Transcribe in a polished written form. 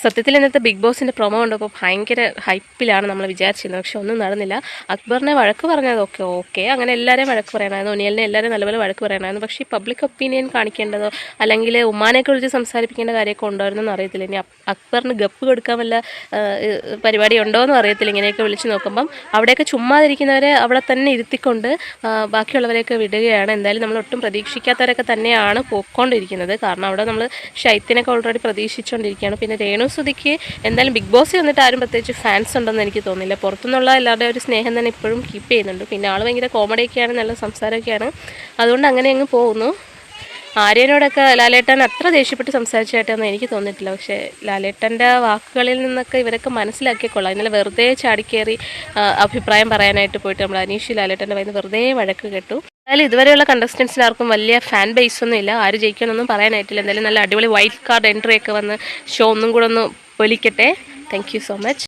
സത്യത്തിൽ ഇന്നത്തെ ബിഗ് ബോസിൻ്റെ പ്രൊമോ കണ്ടപ്പോൾ ഭയങ്കര ഹൈപ്പിലാണ് നമ്മൾ വിചാരിച്ചിരുന്നത്. പക്ഷെ ഒന്നും നടന്നില്ല. അക്ബറിനെ വഴക്ക് പറഞ്ഞതൊക്കെ ഓക്കെ, അങ്ങനെ എല്ലാവരെയും വഴക്ക് പറയണമായിരുന്നു, ഒനിയലിനെ എല്ലാവരും നല്ലപോലെ വഴക്ക് പറയണമായിരുന്നു. പക്ഷേ ഈ പബ്ലിക് ഒപ്പീനിയൻ കാണിക്കേണ്ടതോ അല്ലെങ്കിൽ ഉമ്മാനെയൊക്കെ വിളിച്ച് സംസാരിപ്പിക്കേണ്ട കാര്യമൊക്കെ ഉണ്ടായിരുന്നെന്ന് അറിയത്തില്ല. ഇനി അക്ബറിന് ഗപ്പ് കൊടുക്കാൻ വല്ല പരിപാടി ഉണ്ടോ എന്നും അറിയത്തില്ല. ഇങ്ങനെയൊക്കെ വിളിച്ച് നോക്കുമ്പം അവിടെയൊക്കെ ചുമ്മാതിരിക്കുന്നവരെ അവിടെ തന്നെ ഇരുത്തിക്കൊണ്ട് ബാക്കിയുള്ളവരെയൊക്കെ വിടുകയാണ്. എന്തായാലും നമ്മൾ ഒട്ടും പ്രതീക്ഷിക്കാത്തവരൊക്കെ തന്നെയാണ് പോയിക്കൊണ്ടിരിക്കുന്നത്. കാരണം അവിടെ നമ്മൾ ഷൈത്തിനൊക്കെ ഓൾറെഡി പ്രതീക്ഷിച്ചുകൊണ്ടിരിക്കുകയാണ്. പിന്നെ രേണുസുതിക്ക് എന്തായാലും ബിഗ് ബോസിൽ വന്നിട്ട് ആരും പ്രത്യേകിച്ച് ഫാൻസ് ഉണ്ടെന്ന് എനിക്ക് തോന്നുന്നില്ല. പുറത്തുനിന്നുള്ള എല്ലാവരുടെ ഒരു സ്നേഹം തന്നെ ഇപ്പോഴും കീപ്പ് ചെയ്യുന്നുണ്ട്. പിന്നെ ആൾ ഭയങ്കര കോമഡിയൊക്കെയാണ്, നല്ല സംസാരമൊക്കെയാണ്. അതുകൊണ്ട് അങ്ങനെ അങ്ങ് പോകുന്നു. ആര്യനോടൊക്കെ ലാലേട്ടൻ അത്ര ദേഷ്യപ്പെട്ട് സംസാരിച്ചായിട്ടൊന്നും എനിക്ക് തോന്നിയിട്ടില്ല. പക്ഷേ ലാലേട്ടൻ്റെ വാക്കുകളിൽ നിന്നൊക്കെ ഇവരൊക്കെ മനസ്സിലാക്കിക്കൊള്ളാം. ഇന്നലെ വെറുതെ ചാടിക്കേറി അഭിപ്രായം പറയാനായിട്ട് പോയിട്ട് നമ്മൾ അനീഷ് ലാലേട്ടൻ്റെ വൈകുന്ന വെറുതെ വഴക്ക് കേട്ടു. എന്തായാലും ഇതുവരെയുള്ള കണ്ടസ്റ്റൻസിന് ആർക്കും വലിയ ഫാൻ ബേസ് ഒന്നും ഇല്ല. ആര് ജയിക്കണമെന്നൊന്നും പറയാനായിട്ടില്ല. എന്തായാലും നല്ല അടിപൊളി വൈൽഡ് കാർഡ് എൻട്രി ഒക്കെ വന്ന് ഷോ ഒന്നും കൂടെ ഒന്ന് പൊലിക്കട്ടെ. Thank you so much.